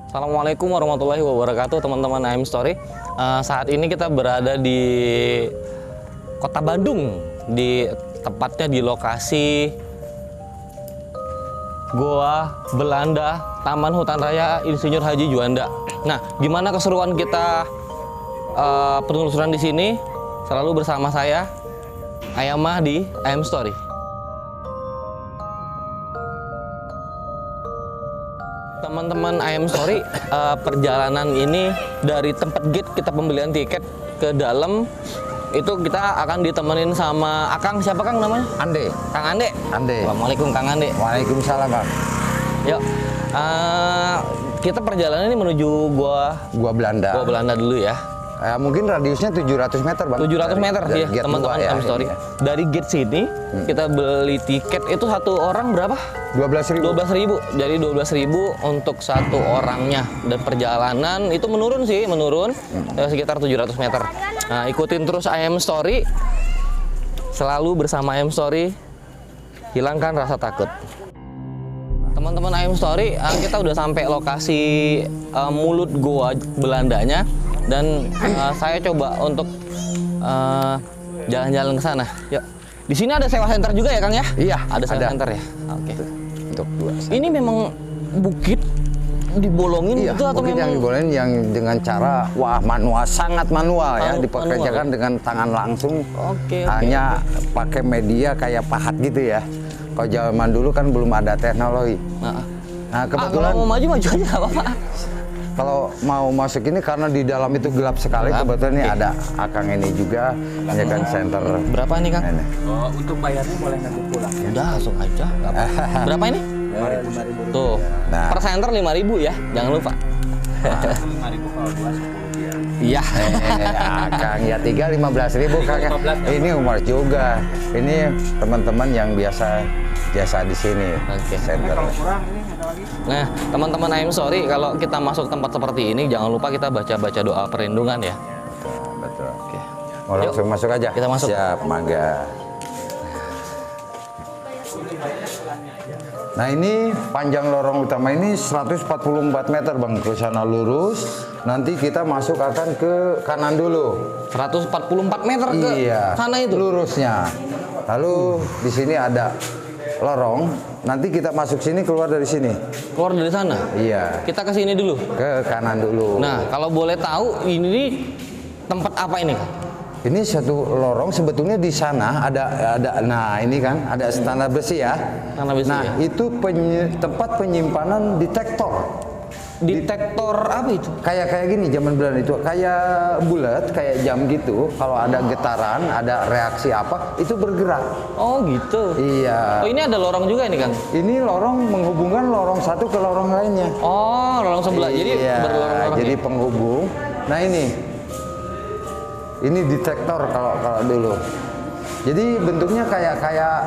Assalamualaikum warahmatullahi wabarakatuh, teman-teman IM Story. Saat ini kita berada di Kota Bandung, tepatnya di lokasi Goa Belanda, Taman Hutan Raya Insinyur Haji Juanda. Nah, gimana keseruan kita penelusuran di sini? Selalu bersama saya, Ayamah di IM Story. Teman-teman IM Story, perjalanan ini dari tempat gate kita pembelian tiket ke dalam itu kita akan ditemenin sama Akang. Siapa Kang namanya? Ande. Kang Ande. Ande. Assalamualaikum Kang Ande. Waalaikumsalam Bang. Yuk, kita perjalanan ini menuju Gua Belanda. Gua Belanda dulu ya. Mungkin radiusnya 700 meter Bang. 700 meter dari ya teman-teman IM Story. Dari gate sini kita beli tiket itu satu orang berapa? 12.000. 12.000. Jadi 12.000 untuk satu orangnya. Dan perjalanan itu menurun sekitar 700 meter. Nah, ikutin terus IM Story. Selalu bersama IM Story. Hilangkan rasa takut. Teman-teman IM Story, kita udah sampai lokasi mulut goa Belandanya. Dan saya coba untuk jalan-jalan ke sana. Yuk. Di sini ada sewa center juga ya, Kang ya? Iya, ada sewa center ya. Oke. Untuk dua. Ini memang bukit dibolongin Iya, itu atau bukit memang yang dibolongin yang dengan cara manual, sangat manual ya, dipekerjakan ya? dengan tangan langsung. Oke. Hanya pakai media kayak pahat gitu ya. Kalau zaman dulu kan belum ada teknologi. Nah, kebetulan kalau mau maju aja nggak apa-apa. Kalau mau masuk ini karena di dalam itu gelap sekali, kebetulan ini ada Akang ini juga, ya kan center. Berapa nih Kang? Ini. Oh, untuk bayarnya boleh nanti pulang ya. Udah langsung aja. Berapa ini? 5.000. Tuh. Nah. Per center 5.000 ya, jangan lupa. 5.000 kalau 2 10 ya. Iya. Kang ya 15.000 Kang. Ini umur juga. Ini teman-teman yang biasa jasa di sini. Oke. Center. Kalau kurang ini ada lagi. Nah, teman-teman IM Story, kalau kita masuk tempat seperti ini jangan lupa kita baca-baca doa perlindungan ya. Betul. Oke. Mau langsung masuk aja. Kita masuk. Siap, mangga. Nah, ini panjang lorong utama ini 144 meter Bang, ke sana lurus. Nanti kita masuk akan ke kanan dulu. 144 meter ke sana itu. Lurusnya. Lalu di sini ada lorong. Nanti kita masuk sini, keluar dari sini. Keluar dari sana. Iya. Kita ke sini dulu. Ke kanan dulu. Nah, kalau boleh tahu ini tempat apa ini, Kang? Ini satu lorong, sebetulnya di sana ada nah ini kan ada standar besi ya. Standar besi, nah, ya? itu tempat penyimpanan detektor. Detektor apa itu? Kayak gini zaman Belanda itu, kayak bulat, kayak jam gitu. Kalau ada getaran, ada reaksi apa, itu bergerak. Oh, gitu. Iya. Oh, ini ada lorong juga ini, Kang? Ini lorong menghubungkan lorong satu ke lorong lainnya. Oh, lorong sebelah. Jadi iya, berlorong-lorong. jadi ya? penghubung. Nah, ini detektor kalau dulu. Jadi bentuknya kayak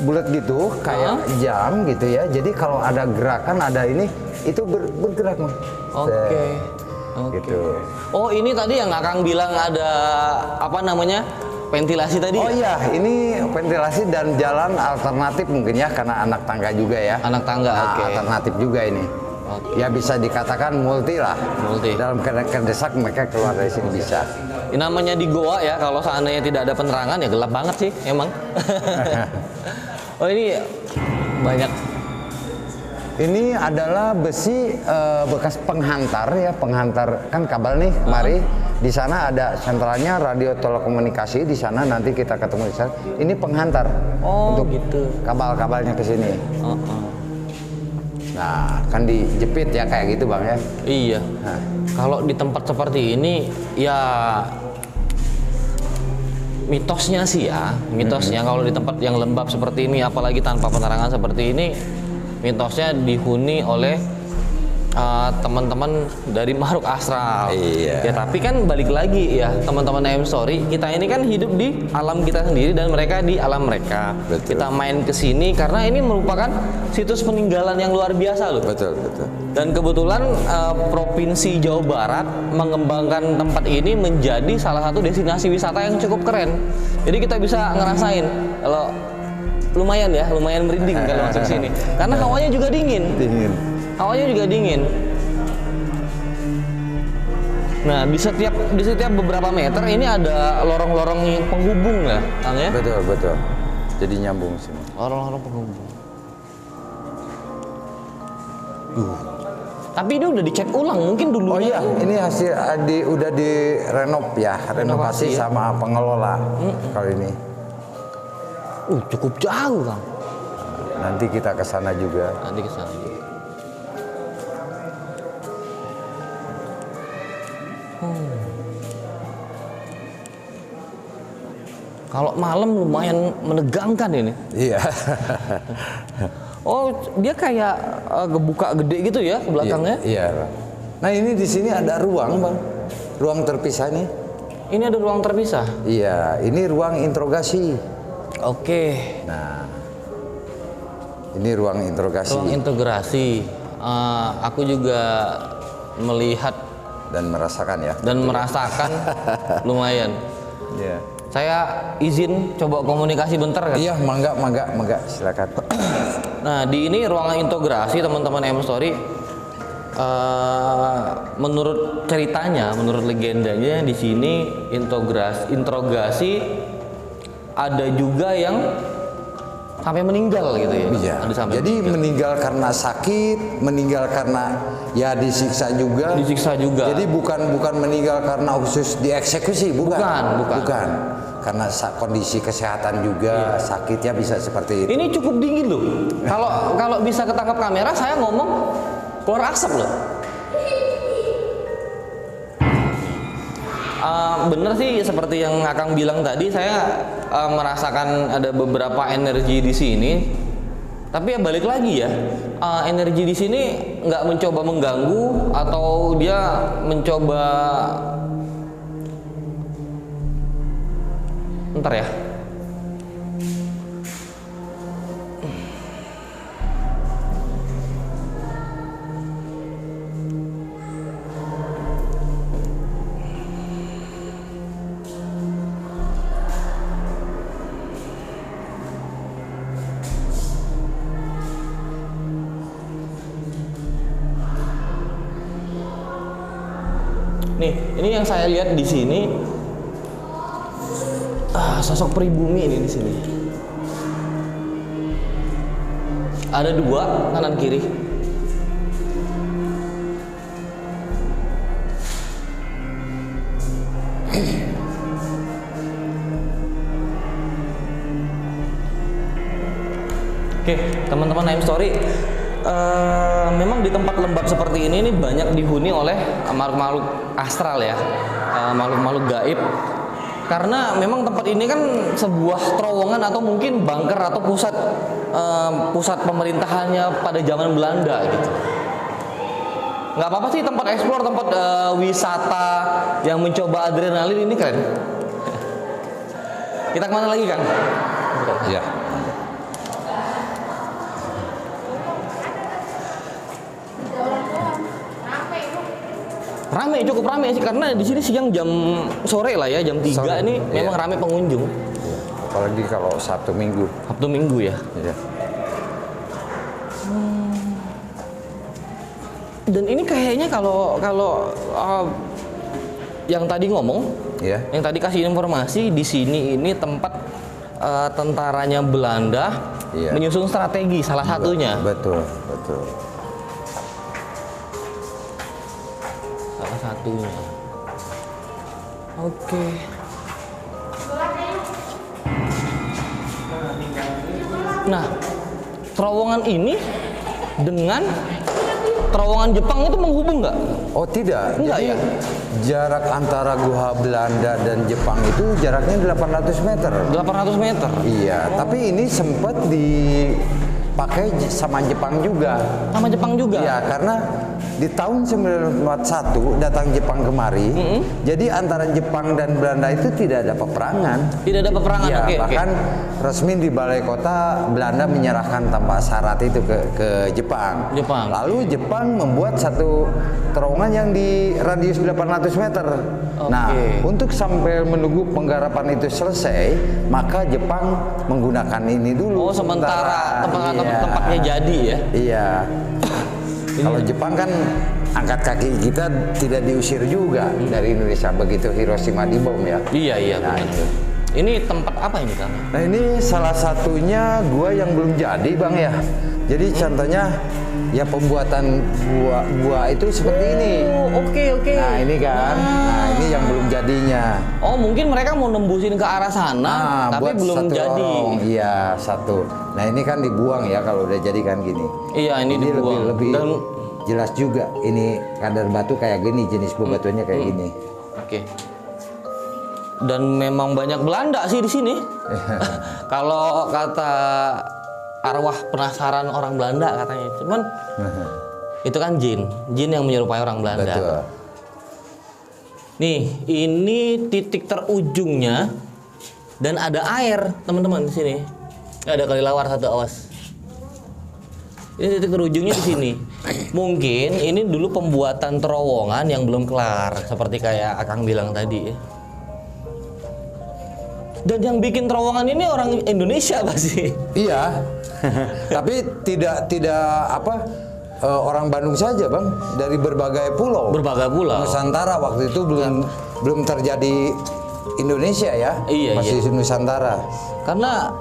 bulat gitu, kayak jam gitu ya. Jadi kalau ada gerakan, ada ini, itu bergerak Mas. Oke. Gitu. Oh, ini tadi yang Akang bilang ada apa namanya? Ventilasi tadi. Oh iya, ini ventilasi dan jalan alternatif mungkin ya, karena anak tangga juga ya. Anak tangga, Nah, oke. alternatif juga ini. Oke. Ya bisa dikatakan multi lah. Multi. Dalam keadaan desak mereka keluar dari sini bisa. Ini namanya di goa ya, kalau seandainya tidak ada penerangan ya gelap banget sih emang. Oh, ini banyak. Ini adalah besi bekas penghantar ya, penghantar kan kabel nih. Mari di sana ada sentralnya radio telekomunikasi, di sana nanti kita ketemu di sana. Ini penghantar untuk gitu. kabel-kabelnya ke sini. Nah, kan dijepit ya kayak gitu Bang ya. Iya. Nah. Kalau di tempat seperti ini ya mitosnya sih ya, mitosnya kalau di tempat yang lembab seperti ini, apalagi tanpa penerangan seperti ini, mitosnya dihuni oleh teman-teman dari makhluk astral. Iya. Ya tapi kan balik lagi ya teman-teman IM Story, kita ini kan hidup di alam kita sendiri dan mereka di alam mereka. Betul. Kita main ke sini karena ini merupakan situs peninggalan yang luar biasa loh. Betul. Dan kebetulan Provinsi Jawa Barat mengembangkan tempat ini menjadi salah satu destinasi wisata yang cukup keren. Jadi kita bisa ngerasain kalau lumayan merinding kalau masuk sini. Karena hawanya juga dingin. Hawanya juga dingin. Nah, di setiap beberapa meter ini ada lorong-lorong penghubung ya, Kang ya? Betul, betul. Jadi nyambung sini. Lorong-lorong penghubung. Tapi ini udah dicek ulang, mungkin dulu. Oh iya, ini hasil udah direnov ya, renovasi ya? sama pengelola kali ini. Cukup jauh, Kang. Nanti kita ke sana juga. Nanti ke sana. Kalau malam lumayan menegangkan ini. Iya. Oh, dia kayak kebuka gede gitu ya ke belakangnya? Iya. Nah, ini di sini ada ruang, Bang. Ruang terpisah nih. Ini ada ruang terpisah. Iya, ini ruang interogasi. Oke. Nah, ini ruang interogasi. Ruang integrasi. Aku juga melihat Dan merasakan ya. dan merasakan lumayan. Iya. Saya izin coba komunikasi bentar kan? Iya, mangga, silakan. Nah, di ini ruangan integrasi teman-teman M Story. Menurut ceritanya, menurut legendanya di sini interogasi ada juga yang sampai meninggal gitu ya. Iya. Ada sampai Jadi meninggal karena sakit, meninggal karena ya disiksa juga. disiksa juga. Jadi bukan meninggal karena khusus dieksekusi, bukan. Bukan. Karena kondisi kesehatan juga, sakitnya bisa seperti itu. Ini cukup dingin loh. Kalau bisa ketangkap kamera, saya ngomong keluar asap loh. Bener sih seperti yang Akang bilang tadi, saya merasakan ada beberapa energi di sini. Tapi ya balik lagi ya, energi di sini nggak mencoba mengganggu atau dia mencoba. Bentar ya. Nih, ini yang saya lihat di sini. Sosok pribumi ini di sini. Ada dua, kanan kiri. Oke, teman-teman I'm Story. Memang di tempat lembab seperti ini banyak dihuni oleh makhluk-makhluk astral ya, makhluk-makhluk gaib. Karena memang tempat ini kan sebuah terowongan atau mungkin bunker atau pusat pemerintahannya pada zaman Belanda gitu. Nggak apa-apa sih tempat eksplor, tempat wisata yang mencoba adrenalin ini keren. Kita kemana lagi, Kang? Iya. Rame, cukup rame sih karena di sini siang jam sore lah ya, jam 3 Sore, ini memang iya. rame pengunjung. Apalagi kalau Sabtu Minggu. Sabtu Minggu ya. Iya. Dan ini kayaknya kalau yang tadi ngomong, Iya. yang tadi kasih informasi di sini ini tempat tentaranya Belanda Iya. menyusun strategi salah satunya. Betul. Salah satunya. Oke. Nah, terowongan ini dengan terowongan Jepang itu menghubung nggak? Oh tidak. Enggak Jadi ya? jarak antara gua Belanda dan Jepang itu jaraknya 800 meter. 800 meter. Iya, tapi ini sempat dipakai sama Jepang juga. Sama Jepang juga? Iya, karena di tahun 1941 datang Jepang kemari. Jadi antara Jepang dan Belanda itu tidak ada peperangan. Tidak ada peperangan. Iya, Oke. bahkan resmi di balai kota Belanda menyerahkan tanpa syarat itu ke Jepang. Lalu Jepang membuat satu terowongan yang di radius 800 meter. Nah, untuk sampai menunggu penggarapan itu selesai, maka Jepang menggunakan ini dulu. Oh, sementara tempatnya Iya. jadi ya? Iya. Kalau Jepang kan angkat kaki kita tidak diusir juga dari Indonesia begitu Hiroshima dibom ya. Iya, Nah, benar. itu. Ini tempat apa ini, Kang? Nah ini salah satunya gua yang belum jadi Bang ya. Jadi contohnya ya pembuatan gua itu seperti ini. Oh, oke. Nah ini kan, nah ini yang belum jadinya. Oh, mungkin mereka mau nembusin ke arah sana, tapi buat belum satu jadi. lorong. Iya satu. Nah ini kan dibuang ya kalau udah jadi kan gini. Iya, ini dibuang. lebih Dan jelas juga. Ini kadar batu kayak gini, jenis bebatuannya kayak gini. oke. Dan memang banyak Belanda sih di sini. Kalau kata arwah penasaran orang Belanda katanya. Cuman itu kan jin yang menyerupai orang Belanda. Betul. Nih, ini titik terujungnya dan ada air, teman-teman di sini. Ada kelelawar satu, awas. Ini titik terujungnya di sini. Mungkin ini dulu pembuatan terowongan yang belum kelar, seperti kayak Akang bilang tadi. Dan yang bikin terowongan ini orang Indonesia pasti. Iya. Tapi tidak apa orang Bandung saja Bang, dari berbagai pulau. Berbagai pulau. Nusantara waktu itu belum terjadi Indonesia ya. Iya, masih iya. Nusantara. Karena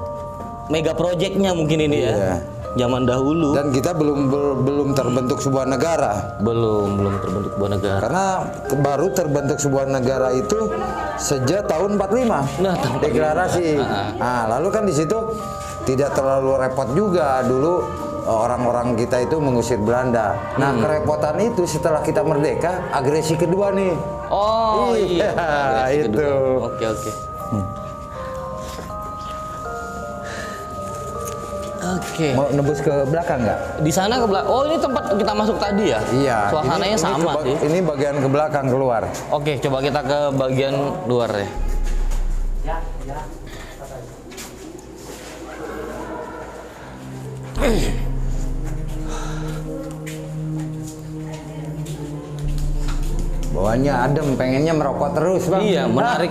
mega projectnya mungkin ini ya. Iya. Zaman dahulu. Dan kita belum terbentuk sebuah negara. Belum terbentuk sebuah negara. Karena baru terbentuk sebuah negara itu sejak tahun 45. Nah, tahun 45. Deklarasi. Nah, lalu kan di situ tidak terlalu repot juga dulu orang-orang kita itu mengusir Belanda. Nah, kerepotan itu setelah kita merdeka, agresi kedua nih. Oh iya, agresi itu. kedua. Oke. Oke. Mau nebus ke belakang nggak? Di sana ke belakang. Oh, ini tempat kita masuk tadi ya? Iya. Suasananya sama sih. Ini bagian ke belakang keluar. Oke, coba kita ke bagian luar ya. Bawaannya adem, pengennya merokok terus Bang. Iya, menarik.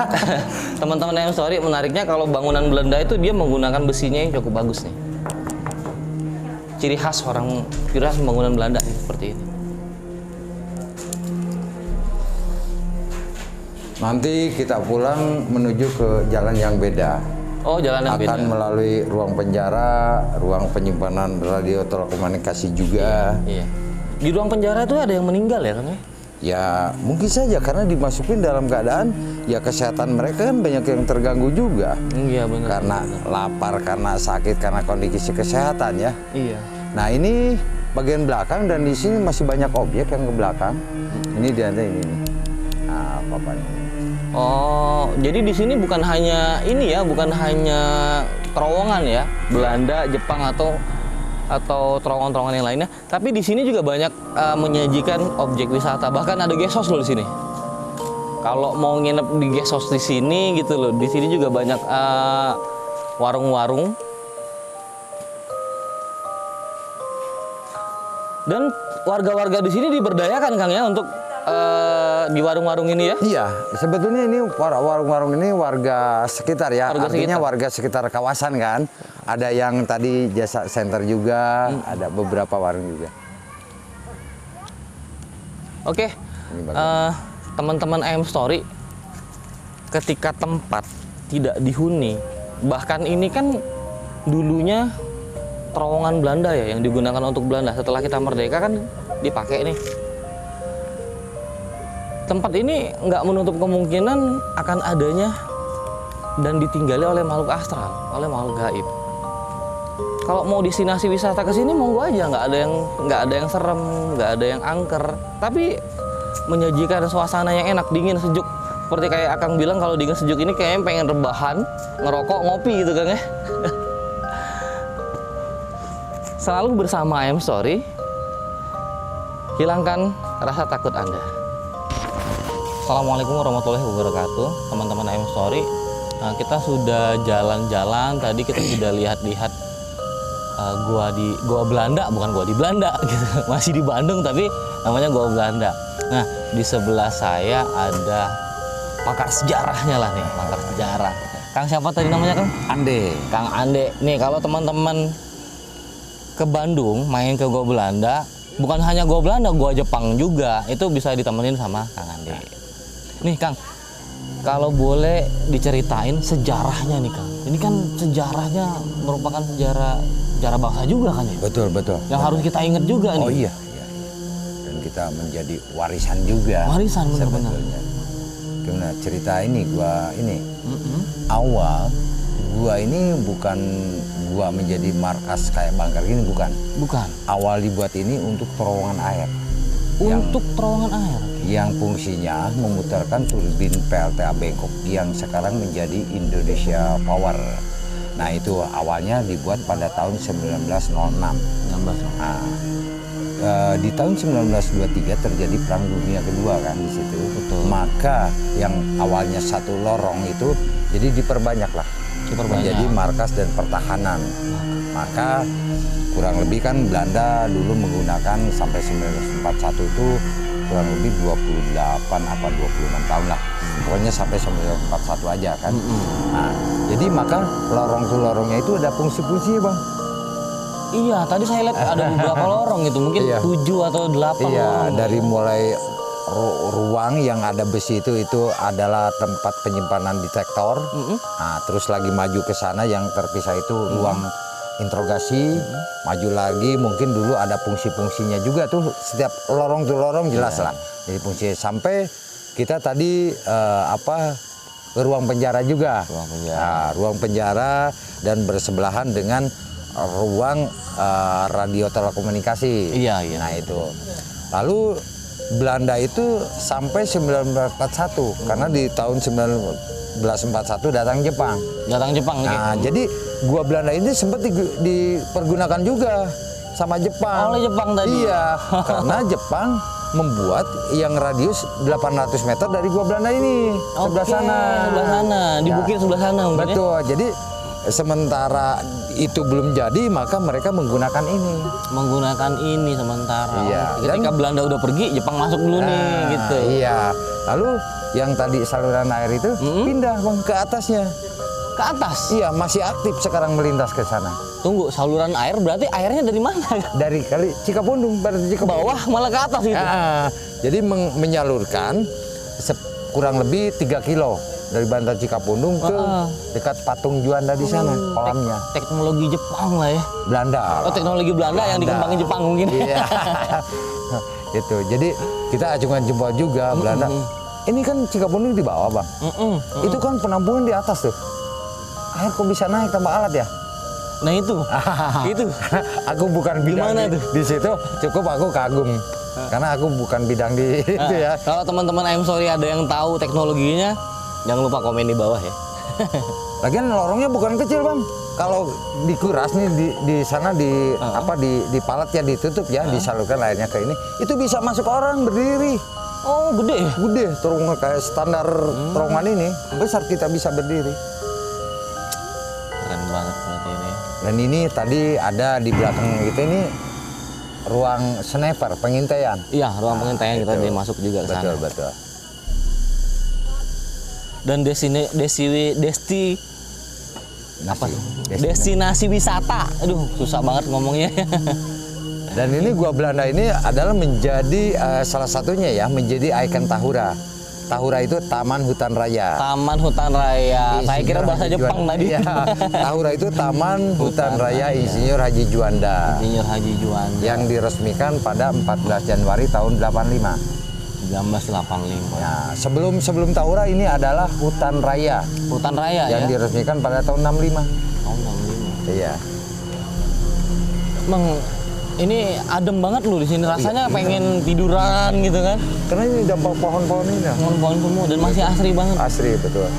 Teman-teman yang sorry, menariknya kalau bangunan Belanda itu dia menggunakan besinya yang cukup bagus nih. Ciri khas bangunan Belanda seperti ini. Nanti kita pulang menuju ke jalan yang beda. Oh, jalan yang beda. Akan melalui ruang penjara, ruang penyimpanan radio telekomunikasi juga. Iya. Di ruang penjara itu ada yang meninggal ya, Kang? Ya mungkin saja karena dimasukin dalam keadaan ya kesehatan mereka kan banyak yang terganggu juga. Iya, benar. Karena lapar, karena sakit, karena kondisi kesehatan ya. Iya. Nah ini bagian belakang dan di sini masih banyak objek yang ke belakang. Ini dia ini nih. Nah, papan ini. Oh, jadi di sini bukan hanya ini ya, bukan hanya terowongan ya, Belanda, Jepang atau terowongan-terowongan yang lainnya, tapi di sini juga banyak menyajikan objek wisata. Bahkan ada guest house loh di sini. Kalau mau nginep di guest house di sini gitu loh, di sini juga banyak warung-warung. Dan warga-warga di sini diberdayakan Kang ya untuk di warung-warung ini ya? Iya, sebetulnya ini warung-warung ini warga sekitar ya, artinya warga sekitar kawasan kan. Ada yang tadi jasa center juga, ada beberapa warung juga. Oke, teman-teman IM Story, ketika tempat tidak dihuni, bahkan ini kan dulunya terowongan Belanda ya, yang digunakan untuk Belanda. Setelah kita merdeka kan dipakai nih. Tempat ini nggak menutup kemungkinan akan adanya dan ditinggali oleh makhluk astral, oleh makhluk gaib. Kalau mau destinasi wisata ke sini monggo aja, nggak ada yang serem, nggak ada yang angker, tapi menyajikan suasana yang enak, dingin, sejuk. Seperti kayak Akang bilang, kalau dingin sejuk ini kayaknya pengen rebahan, ngerokok, ngopi gitu Kang ya. Selalu bersama IM Story, hilangkan rasa takut Anda. Assalamualaikum warahmatullahi wabarakatuh, teman-teman IM Story. Nah, kita sudah jalan-jalan, tadi kita sudah lihat-lihat gua Belanda, bukan gua di Belanda gitu. Masih di Bandung tapi namanya gua Belanda. Nah, di sebelah saya ada pakar sejarahnya lah nih, pakar sejarah. Kang siapa tadi namanya Kang? Ande. Kang Ande. Nih kalau teman-teman ke Bandung main ke gua Belanda, bukan hanya gua Belanda, gua Jepang juga. Itu bisa ditemenin sama Kang Andi. Nih Kang, kalau boleh diceritain sejarahnya nih Kang. Ini kan sejarahnya merupakan sejarah bangsa juga kan ya? Betul, betul. Yang harus kita ingat juga nih. Oh iya, iya. Dan kita menjadi warisan juga. Warisan benar-benar. Sebetulnya. Gimana cerita ini gua ini. Awal gua ini bukan gua menjadi markas kayak bangkar gini, bukan. Bukan. Awal dibuat ini untuk terowongan air. Untuk terowongan air. Yang fungsinya memutarkan turbin PLTA Bangkok yang sekarang menjadi Indonesia Power. Nah itu awalnya dibuat pada tahun 1906. 16. Nah, di tahun 1923 terjadi Perang Dunia Kedua kan di situ. Betul. Maka yang awalnya satu lorong itu jadi diperbanyak lah. Menjadi markas dan pertahanan. Maka kurang lebih kan Belanda dulu menggunakan sampai 1941 itu kurang lebih 28 apa 26 tahun lah. Pokoknya sampai 1941 aja kan. Nah, jadi maka lorong-lorongnya itu ada fungsi-fungsi Bang. Iya, tadi saya lihat ada beberapa lorong itu, mungkin Iya. 7 atau 8 Iya, lorong. dari mulai ruang yang ada besi itu adalah tempat penyimpanan detektor. Nah, terus lagi maju ke sana yang terpisah itu ruang interogasi. Maju lagi mungkin dulu ada fungsi-fungsinya juga tuh, setiap lorong tuh lorong jelas lah. Jadi fungsi sampai kita tadi ke ruang penjara juga. Ruang penjara. Nah, ruang penjara dan bersebelahan dengan ruang radio telekomunikasi. Iya, iya. Nah itu. Lalu Belanda itu sampai 1941 karena di tahun 1941 datang Jepang. Datang Jepang nih. Nah, jadi gua Belanda ini sempat dipergunakan juga sama Jepang. Oleh Jepang tadi. Iya, karena Jepang membuat yang radius 800 meter dari gua Belanda ini, sebelah Oke, sana. sebelah sana, di Ya. bukit sebelah sana mungkin. Betul. Jadi sementara itu belum jadi, maka mereka menggunakan ini. Menggunakan ini sementara. Iya, Ketika dan- Belanda udah pergi, Jepang masuk dulu nih Nah, gitu. Iya. Lalu yang tadi saluran air itu pindah Bang ke atasnya. Ke atas. Iya, masih aktif sekarang melintas ke sana. Tunggu, saluran air berarti airnya dari mana? Dari kali Cikapundung, berarti Ke bawah malah ke atas gitu. Ah, jadi menyalurkan kurang lebih 3 kilo dari Bantar Cikapundung ke dekat patung Juanda di sana, kolamnya. Teknologi Jepang lah ya. Belanda. Oh, teknologi Belanda yang dikembangin Jepang mungkin. Iya. Itu. Jadi kita acungan jempol juga Belanda. Ini kan Cikapundung di bawah, Bang. Itu kan penampungan di atas tuh. Air kok bisa naik tanpa alat ya? Nah itu. Itu. Aku bukan bidang Gimana tuh? di situ, cukup aku kagum. Karena aku bukan bidang di itu ya. Kalau teman-teman I'm sorry ada yang tahu teknologinya, jangan lupa komen di bawah ya. Lagian lorongnya bukan kecil Bang. Kalau dikuras nih di sana di palat ya ditutup ya, disalurkan airnya ke ini, itu bisa masuk orang berdiri. Oh gede ya? Gede, terowongan kayak standar terowongan ini besar kita bisa berdiri. Keren banget berarti ini. Dan ini tadi ada di belakang kita ini ruang sniper pengintaian. Iya, ruang pengintaian kita itu. dia masuk juga ke sana. Betul betul. Dan destinasi wisata. Aduh, susah banget ngomongnya. Dan ini gua Belanda ini adalah menjadi salah satunya ya, menjadi ikon Tahura. Tahura itu Taman Hutan Raya. Taman Hutan Raya. Saya kira bahasa Haji Jepang Juanda. tadi. Iya. Tahura itu Taman Hutan Raya Insinyur Haji Juanda Insinyur Haji Juanda. yang diresmikan pada 14 Januari tahun 85. 1985. Nah, sebelum Tahura ini adalah Hutan Raya Hutan Raya yang ya. diresmikan pada tahun 65. Tahun 65. Iya. Emang ini adem banget loh di sini. Rasanya pengen tiduran gitu kan. Karena ini dampak pohon-pohon ini. Pohon-pohon semua dan masih asri banget. Asri betul.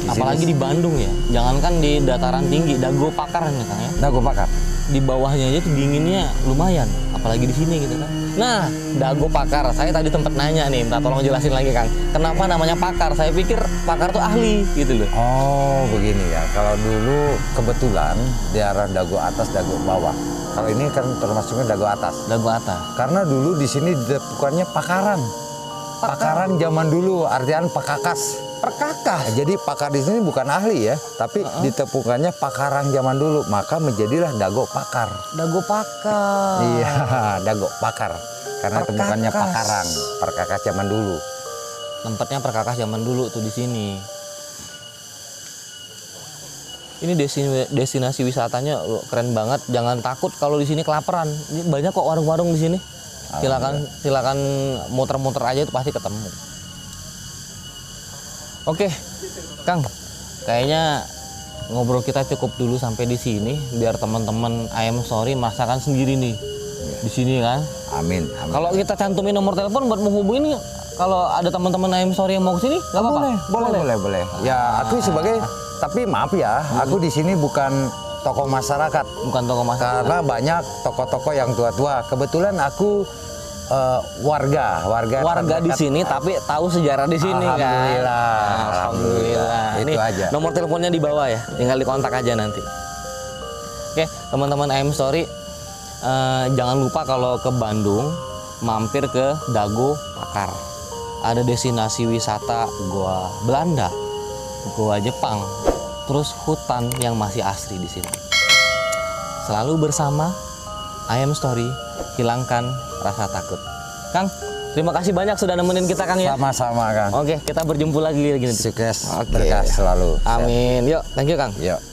Apalagi di Bandung ya. Jangankan di dataran tinggi, Dago Pakar nih Kang ya. Dago Pakar. Di bawahnya aja tuh dinginnya lumayan, apalagi di sini gitu kan. Nah, Dago Pakar, saya tadi tempat nanya nih, minta tolong jelasin lagi Kang. Kenapa namanya pakar? Saya pikir pakar tuh ahli gitu loh. Oh, begini ya. Kalau dulu kebetulan di arah Dago atas, Dago bawah. Kalau ini kan termasuknya Dago atas. Dago atas. Karena dulu di sini bukannya pakaran. Pakaran zaman dulu, artian pakakas. perkakah. Jadi pakar di sini bukan ahli ya, tapi ditemukannya pakaran zaman dulu, maka menjadilah dago pakar. Dago pakar. Iya, dago pakar. Karena temukannya pakaran, perkakas zaman dulu. Tempatnya perkakas zaman dulu tuh di sini. Ini destinasi wisatanya keren banget. Jangan takut kalau di sini kelaparan. Ini banyak kok warung-warung di sini. Silakan muter-muter aja itu pasti ketemu. Oke, Kang. Kayaknya ngobrol kita cukup dulu sampai di sini biar teman-teman IM Story merasakan sendiri nih. Di sini kan. Amin. Kalau kita cantumin nomor telepon buat menghubungin, kalau ada teman-teman IM Story yang mau ke sini, nggak apa-apa. Boleh. Ya, aku sebagai, tapi maaf ya, aku di sini bukan tokoh masyarakat. Bukan tokoh masyarakat. Karena banyak tokoh-tokoh yang tua-tua. Kebetulan aku warga di sini, tapi tahu sejarah di sini kan. Alhamdulillah. Itu Ini aja. nomor teleponnya di bawah ya, tinggal dikontak aja nanti. Oke, teman-teman IM Story, jangan lupa kalau ke Bandung mampir ke Dago Pakar. Ada destinasi wisata Goa Belanda, Goa Jepang, terus hutan yang masih asri di sini. Selalu bersama IM Story, hilangkan rasa takut. Kang, terima kasih banyak sudah nemenin kita Kang ya. Sama-sama Kang. Oke, kita berjumpa lagi. Sukses berkah selalu. Amin. Yuk, thank you Kang. Yuk.